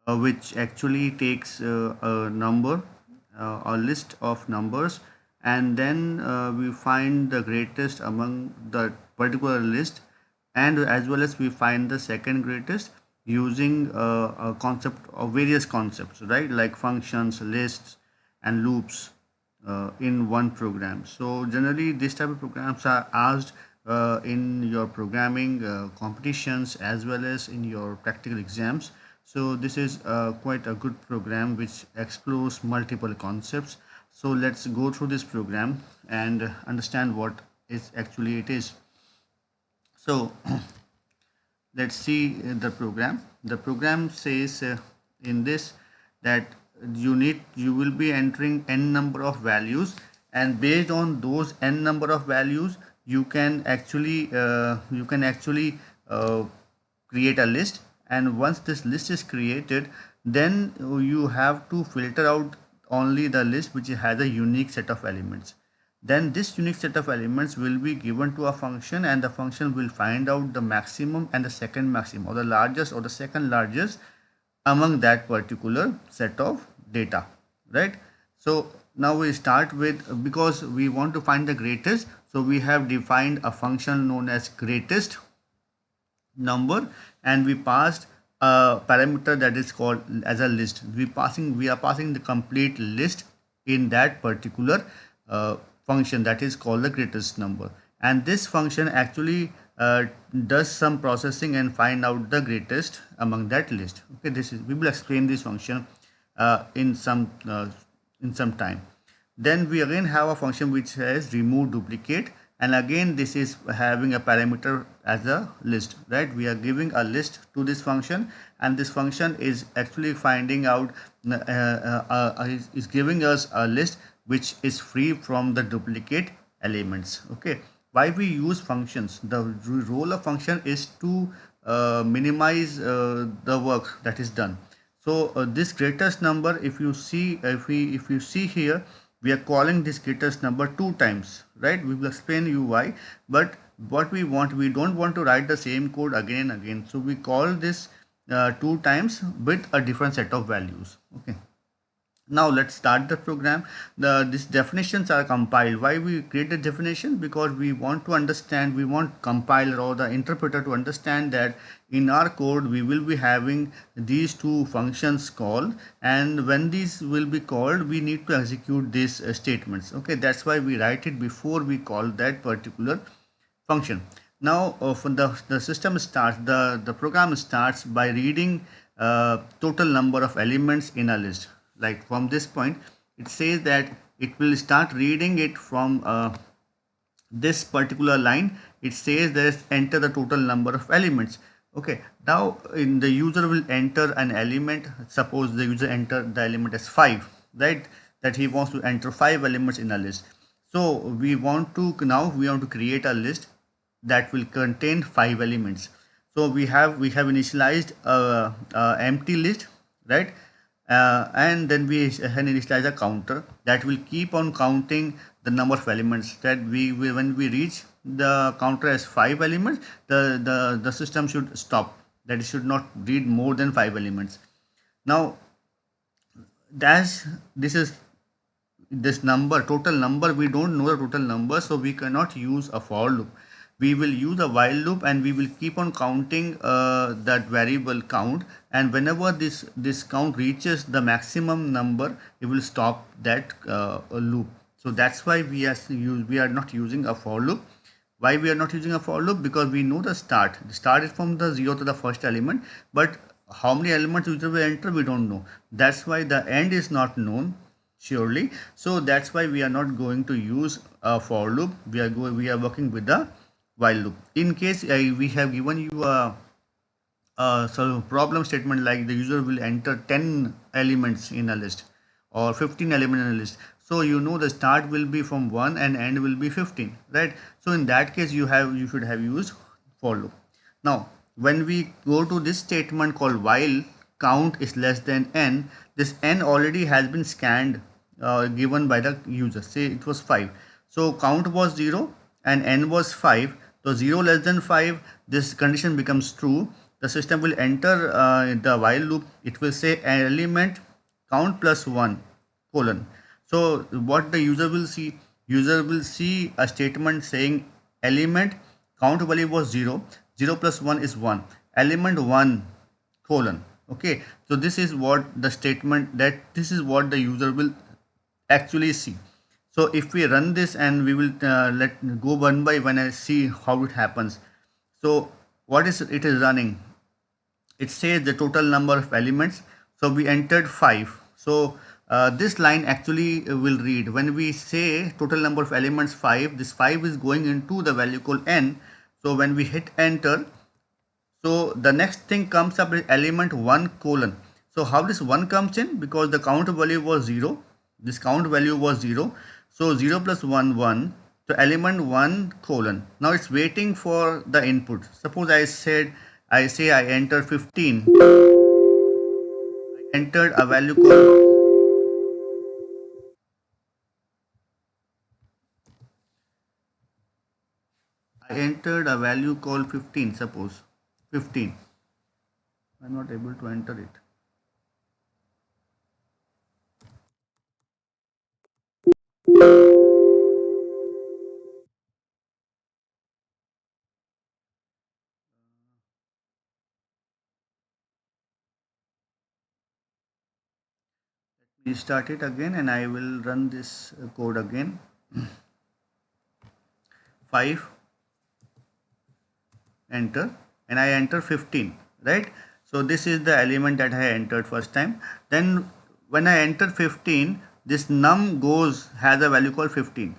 which actually takes a number, a list of numbers, and then we find the greatest among the particular list, and as well as we find the second greatest using a concept of various concepts, right? Like functions, lists, and loops in one program. So generally, this type of programs are asked in your programming competitions as well as in your practical exams. So this is quite a good program which explores multiple concepts. So let's go through this program and understand what is actually it is. So let's see the program. The program says in this that you will be entering n number of values, and based on those n number of values you can actually create a list. And once this list is created, then you have to filter out only the list which has a unique set of elements. Then this unique set of elements will be given to a function, and the function will find out the maximum and the second maximum, or the largest or the second largest among that particular set of data, right? So now we start with, because we want to find the greatest, so we have defined a function known as greatest number, and we passed a parameter that is called as a list. We are passing the complete list in that particular function that is called the greatest number, and this function actually does some processing and find out the greatest among that list. Okay, this is, we will explain this function uh, in some uh, in some time. Then we again have a function which says remove duplicate, and again this is having a parameter as a list, right? We are giving a list to this function, and this function is actually finding out is giving us a list which is free from the duplicate elements. Okay, why we use functions? The role of function is to minimize the work that is done. So this greatest number, if you see here, we are calling this greatest number two times, right? We will explain you why. But what we want, we don't want to write the same code again and again. So we call this two times with a different set of values. Okay, now let's start the program. These definitions are compiled. Why we create a definition? Because we want to understand, we want compiler or the interpreter to understand that in our code we will be having these two functions called, and when these will be called we need to execute these statements. Okay, that's why we write it before we call that particular function. Now for the system starts, the program starts by reading total number of elements in a list. Like from this point, it says that it will start reading it from this particular line. It says there's enter the total number of elements. Okay, now in the user will enter an element. Suppose the user enter the element as 5, right? That he wants to enter 5 elements in a list. So we want to create a list that will contain 5 elements. So we have initialized a empty list, right? And then we initialize a counter that will keep on counting the number of elements that when we reach the counter as 5 elements, the system should stop, that it should not read more than 5 elements. Now that's this is this number, total number, we don't know the total number, so we cannot use a for loop. We will use a while loop, and we will keep on counting that variable count, and whenever this count reaches the maximum number, it will stop that loop. So that's why we are not using a for loop. Why we are not using a for loop? Because we know the start is from the 0 to the first element, but how many elements user will enter, we don't know. That's why the end is not known surely. So that's why we are not going to use a for loop. We are working with the while loop. In case we have given you a problem statement like the user will enter 10 elements in a list or 15 elements in a list, so you know the start will be from 1 and end will be 15, right? So in that case you should have used for loop. Now when we go to this statement called while count is less than n, this n already has been scanned, given by the user. Say it was 5, so count was 0 and n was 5, so 0 less than 5, this condition becomes true. the system will enter the while loop. It will say element count plus 1 colon. So what the user will see a statement saying element count value was 0, 0 plus 1 is 1, element 1 colon. Okay, so this is what the statement, that this is what the user will actually see. So if we run this, and we will let go one by one and see how it happens. So what is it is running? It says the total number of elements. So we entered 5. So this line actually will read, when we say total number of elements 5, this 5 is going into the value called n. So when we hit enter, so the next thing comes up is element 1 colon. So how this 1 comes in? Because the count value was 0. This count value was 0. So 0 plus 1, 1. So element 1 colon. Now it's waiting for the input. Suppose I say I entered 15. I entered a value called, I entered a value called 15, suppose 15. I'm not able to enter it. Restart it again, and I will run this code again. 5, enter, and I enter 15, right? So this is the element that I entered first time. Then when I enter 15, this num has a value called 15.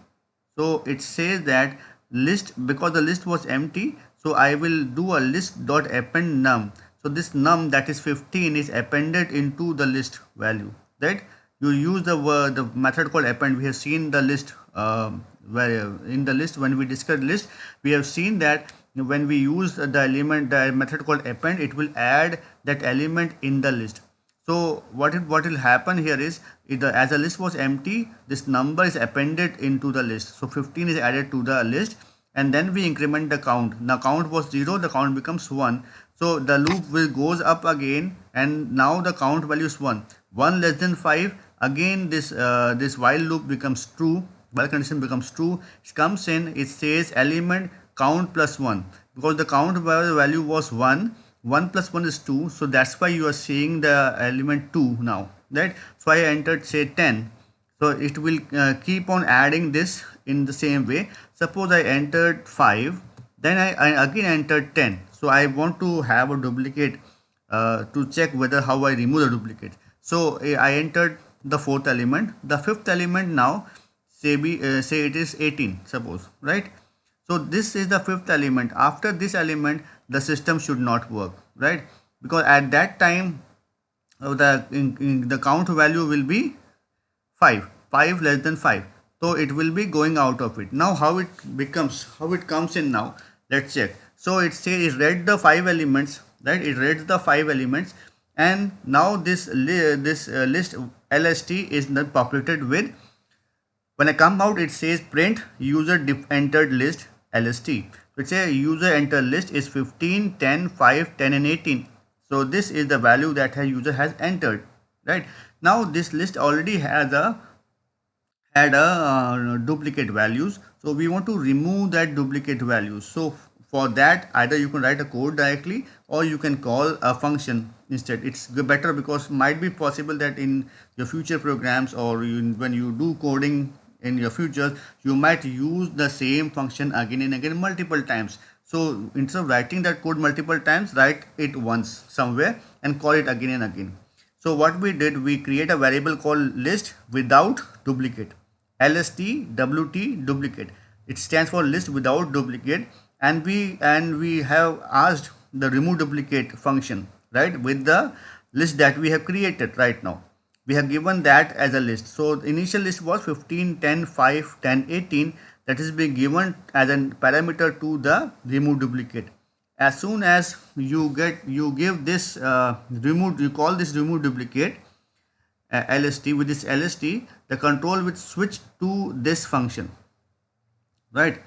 So it says that list, because the list was empty, so I will do a list dot append num. So this num, that is 15, is appended into the list value, right? You use the method called append. We have seen the list where in the list, when we discussed list, we have seen that when we use the method called append, it will add that element in the list. So what will happen here is, as the list was empty, this number is appended into the list. So 15 is added to the list, and then we increment the count. Now count was 0, the count becomes 1. So the loop will goes up again, and now the count value is 1. 1 less than 5. Again this while loop becomes true. While condition becomes true. It comes in. It says element count plus 1, because the count value was 1. 1 plus 1 is 2, so that's why you are seeing the element 2 now, right? So I entered say 10. So it will keep on adding this in the same way. Suppose I entered 5, then I again entered 10. So I want to have a duplicate to check whether how I remove the duplicate. So I entered the fourth element. The fifth element now, say it is 18, suppose, right? So this is the fifth element. After this element, the system should not work, right? Because at that time, the count value will be 5 less than 5. So it will be going out of it. Now how it comes in now, let's check. So it says it read the 5 elements, right? It reads the 5 elements, and now this list lst is not populated with. When I come out, it says print user entered list lst. So it says user entered list is 15, 10, 5, 10 and 18. So this is the value that a user has entered, right? Now this list already had a duplicate values. So we want to remove that duplicate values. So for that, either you can write a code directly, or you can call a function instead. It's better, because might be possible that in your future programs, or when you do coding in your future, you might use the same function again and again multiple times. So instead of writing that code multiple times, write it once somewhere and call it again and again. So what we did, we create a variable called list without duplicate. LST duplicate. It stands for list without duplicate, and we have asked the remove duplicate function, right, with the list that we have created right now. We have given that as a list. So the initial list was 15, 10, 5, 10, 18. That is being given as a parameter to the remove duplicate. As soon as you give this you call this remove duplicate LST. With this LST, the control will switch to this function, right?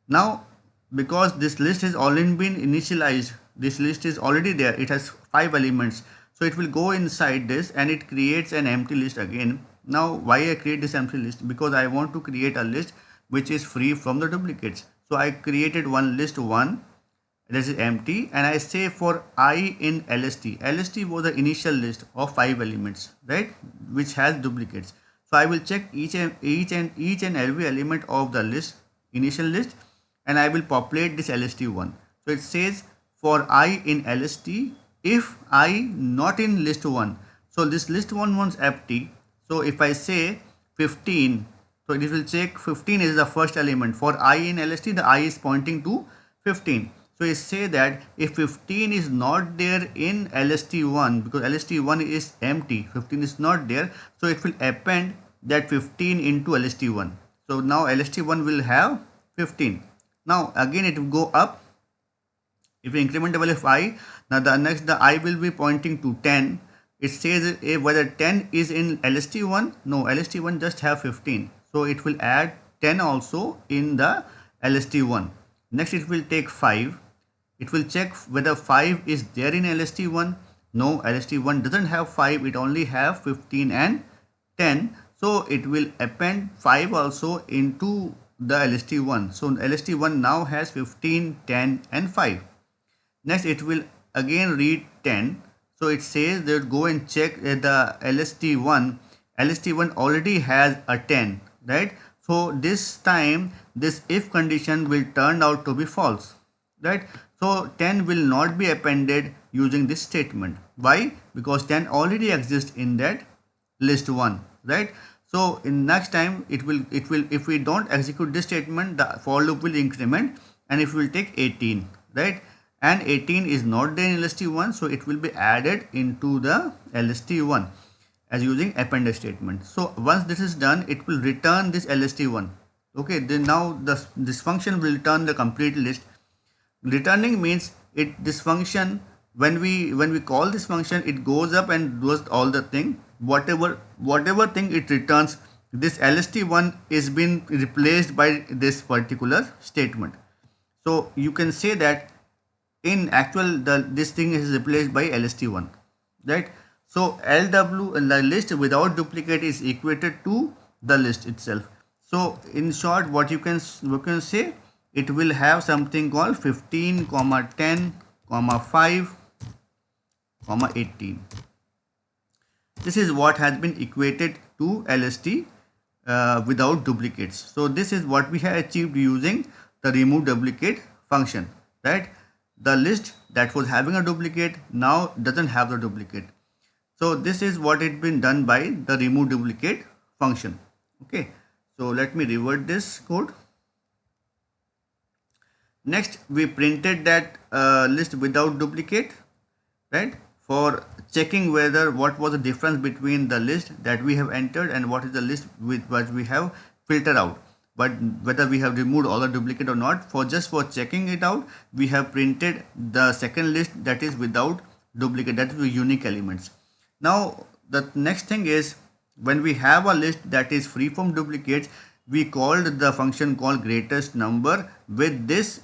Now because this list has already been initialized, this list is already there, it has 5 elements, so it will go inside this and it creates an empty list again. Now why I create this empty list? Because I want to create a list which is free from the duplicates. So I created one list 1, this is empty, and I say for I in LST. LST was the initial list of 5 elements, right, which has duplicates. So I will check each and every element of the list, initial list, and I will populate this LST1. So it says for I in LST, if I not in list 1. So this list 1 was empty. So if I say 15, so it will check 15 is the first element. For I in LST, the I is pointing to 15. So it say that if 15 is not there in LST1, because LST1 is empty, 15 is not there, so it will append that 15 into LST1. So now LST1 will have 15. Now again it will go up. If we increment the value of I, now the I will be pointing to 10. It says whether 10 is in LST1. No, LST1 just have 15. So it will add 10 also in the LST1. Next it will take 5. It will check whether 5 is there in LST1. No, LST1 doesn't have 5. It only have 15 and 10. So it will append 5 also into the LST1. So LST1 now has 15, 10 and 5. Next it will again read 10. So it says that go and check the LST1. LST1 already has a 10, right? So this time this if condition will turn out to be false, right? So 10 will not be appended using this statement. Why? Because 10 already exists in that list 1, right? So in next time it will if we don't execute this statement, the for loop will increment and it will take 18, right? And 18 is not there in LST1, so it will be added into the LST1 as using append statement. So once this is done, it will return this LST1. Okay, then now this function will return the complete list. Returning means this function, when we call this function, it goes up and does all the thing, whatever thing it returns, this LST1 is been replaced by this particular statement. So you can say that in actual this thing is replaced by LST1, right? So LW, the list without duplicate, is equated to the list itself. So in short, what you can say, it will have something called 15, 10, 5, 18. This is what has been equated to LST without duplicates. So this is what we have achieved using the remove duplicate function, right? The list that was having a duplicate now doesn't have the duplicate. So this is what it been done by the remove duplicate function. Okay, so let me revert this code. Next we printed that list without duplicate, right, for checking whether what was the difference between the list that we have entered and what is the list with what we have filtered out. But whether we have removed all the duplicate or not, for checking it out, we have printed the second list that is without duplicate, that is with unique elements. Now the next thing is, when we have a list that is free from duplicates, we called the function called greatest number with this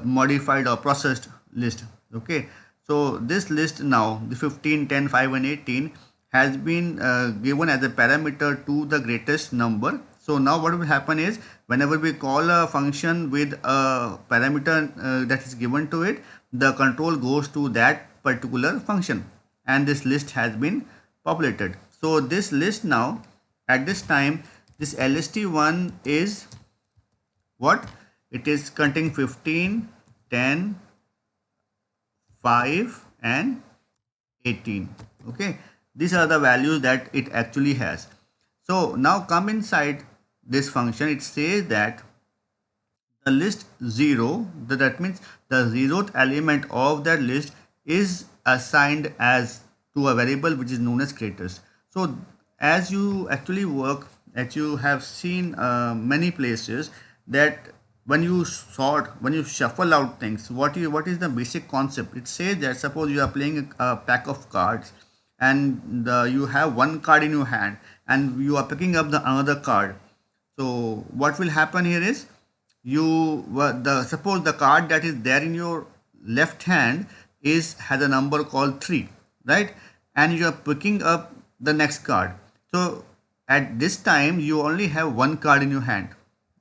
modified or processed list. Okay, so this list now, the 15, 10, 5 and 18 has been given as a parameter to the greatest number. So now what will happen is, whenever we call a function with a parameter that is given to it, the control goes to that particular function and this list has been populated. So this list now, at this time, this LST1 is what? It is containing 15, 10, 5 and 18. Okay, these are the values that it actually has. So now come inside this function, it says that the list 0, that means the 0th element of that list is assigned as to a variable which is known as creators. So as you actually work, as you have seen many places, that when you shuffle out things, what is the basic concept? It says that suppose you are playing a pack of cards and you have one card in your hand and you are picking up the another card. So what will happen here is, suppose the card that is there in your left hand has a number called 3, right? And you are picking up the next card. So at this time you only have one card in your hand,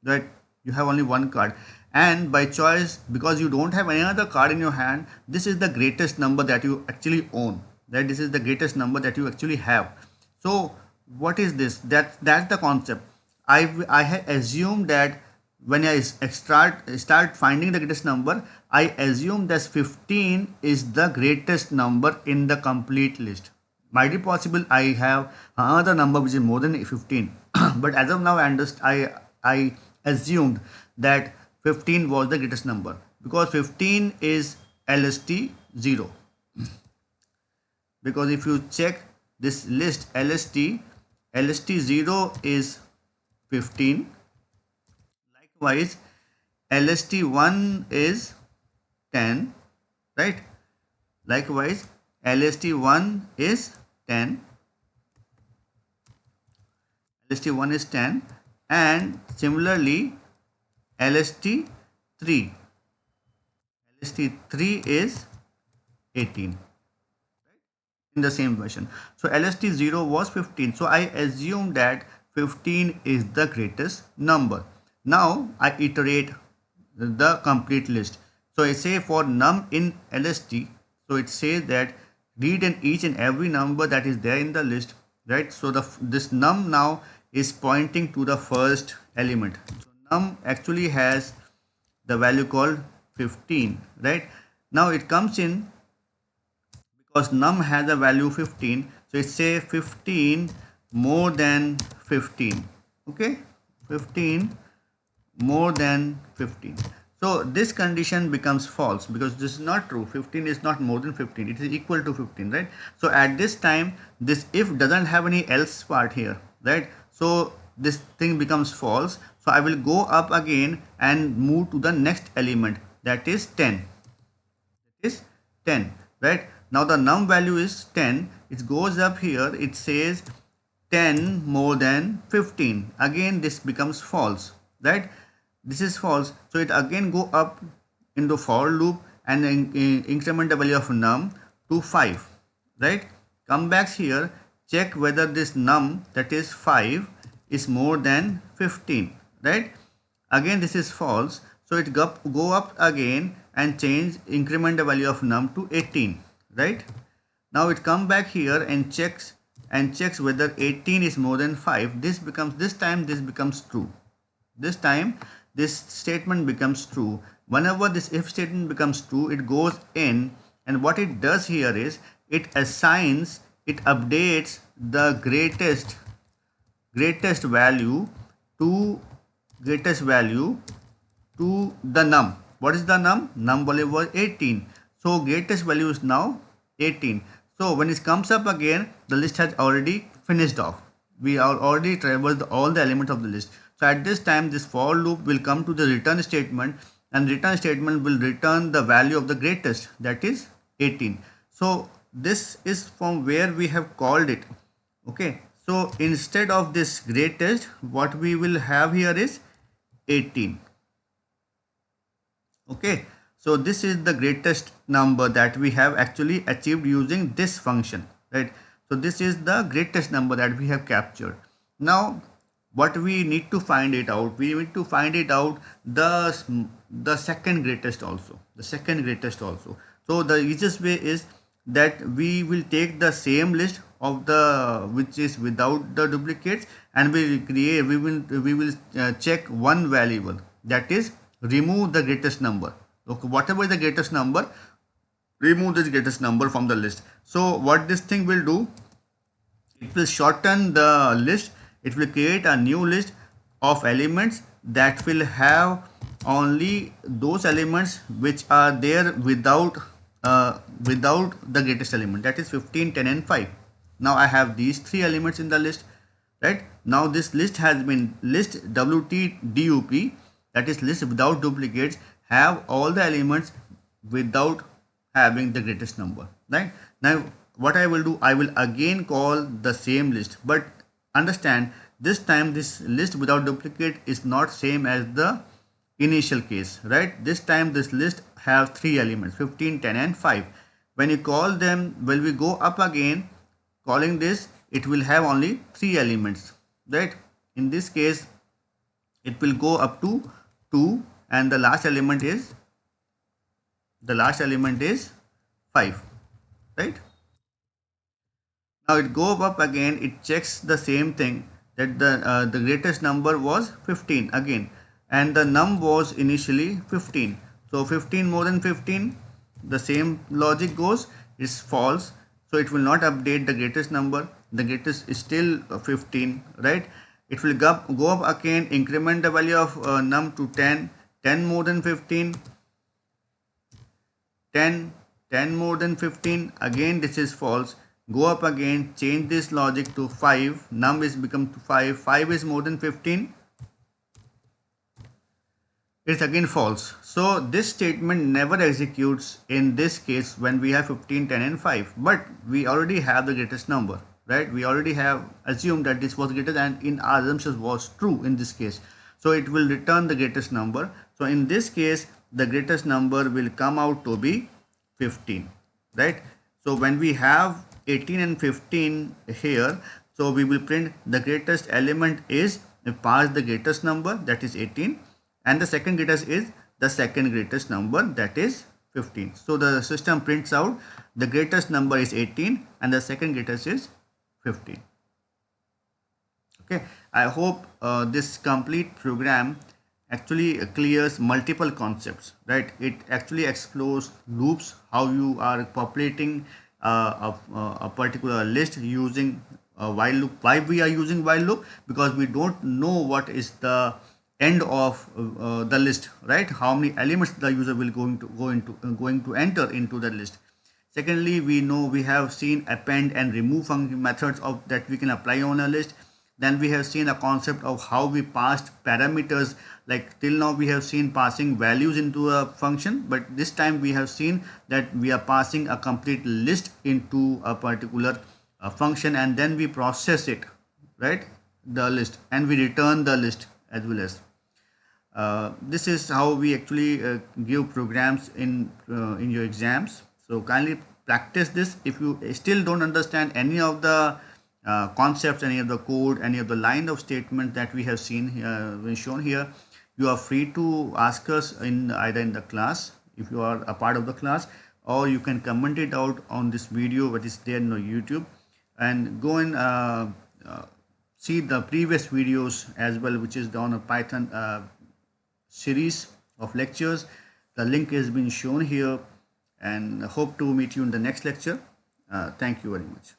right? You have only one card, and by choice, because you don't have any other card in your hand, this is the greatest number that you actually own, right? This is the greatest number that you actually have. So what is this? That's the concept. I had assumed that when I start finding the greatest number, I assume that 15 is the greatest number in the complete list. Might be possible I have another number which is more than 15, but as of now I assumed that 15 was the greatest number, because 15 is LST 0. Because if you check this list, LST 0 is 15. Likewise, LST 1 is 10, right? Likewise, LST 1 is 10. LST 1 is 10, and similarly LST 3. LST 3 is 18 in the same version. So LST 0 was 15. So I assume that 15 is the greatest number. Now I iterate the complete list. So I say for num in LST, so it says that read in each and every number that is there in the list, right? So this num now is pointing to the first element. So num actually has the value called 15, right? Now it comes in, because num has a value 15, so it say 15 more than 15, okay? 15 more than 15. So this condition becomes false, because this is not true. 15 is not more than 15, it is equal to 15, right? So at this time this if doesn't have any else part here, right? So this thing becomes false. So I will go up again and move to the next element, that is 10. Is 10, right? Now the num value is 10. It goes up here, it says 10 more than 15. Again this becomes false, right? This is false. So it again go up into for loop and increment the value of num to 5, right? Come back here, check whether this num, that is 5, is more than 15, right? Again this is false. So it go up again and increment the value of num to 18, right? Now it come back here and checks whether 18 is more than 5. This time this becomes true. This time this statement becomes true. Whenever this if statement becomes true, it goes in, and what it does here is it updates the greatest value to the num. What is the num? Num value was 18. So greatest value is now 18. So when it comes up again, the list has already finished off. We are already traversed all the elements of the list. So at this time this for loop will come to the return statement, and return statement will return the value of the greatest, that is 18. So this is from where we have called it, okay? So instead of this greatest, what we will have here is 18. Okay, so this is the greatest number that we have actually achieved using this function, right? So this is the greatest number that we have captured. Now what we need to find it out, we need to find it out the second greatest also, So the easiest way is that we will take the same list of the which is without the duplicates, and we will check one variable, that is remove the greatest number. Okay, whatever is the greatest number, remove this greatest number from the list. So what this thing will do, it will shorten the list. It will create a new list of elements that will have only those elements which are there without the greatest element, that is 15, 10 and 5. Now I have these three elements in the list, right? Now this list has been list WTDUP, that is list without duplicates, have all the elements without having the greatest number, right? Now what I will do, I will again call the same list, but understand this time this list without duplicate is not same as the initial case, right? This time this list have three elements, 15, 10 and 5. When you call them, when we go up again, calling this, it will have only three elements, right? In this case, it will go up to 2 and the last element is 5, right? Now it go up again, it checks the same thing, that the greatest number was 15 again, and the num was initially 15. So 15 more than 15, the same logic goes, is false. So it will not update the greatest number. The greatest is still 15, right? It will go up again, increment the value of num to 10. 10 more than 15, 10, 10 more than 15, again this is false. Go up again, change this logic to 5, num is become to 5, 5 is more than 15, it's again false. So this statement never executes in this case when we have 15, 10 and 5, but we already have the greatest number, right? We already have assumed that this was greater than in our assumptions was true in this case. So it will return the greatest number. So in this case, the greatest number will come out to be 15, right? So when we have 18 and 15 here, so we will print the greatest element is pass the greatest number, that is 18, and the second greatest is the second greatest number, that is 15. So the system prints out the greatest number is 18 and the second greatest is 15. Okay, I hope this complete program actually clears multiple concepts, right? It actually explores loops, how you are populating a particular list using a while loop. Why we are using while loop? Because we don't know what is the end of the list, right? How many elements the user will going to enter into the list. Secondly, we know we have seen append and remove methods of that we can apply on a list. Then we have seen a concept of how we passed parameters. Like till now we have seen passing values into a function, but this time we have seen that we are passing a complete list into a particular function, and then we process it, right? The list, and we return the list as well as. This is how we actually give programs in your exams. So kindly practice this. If you still don't understand any of the concepts, any of the code, any of the line of statement that we have been shown here, you are free to ask us in either in the class if you are a part of the class, or you can comment it out on this video what is there in the YouTube, and go and see the previous videos as well, which is on a Python series of lectures. The link has been shown here, and hope to meet you in the next lecture. Thank you very much.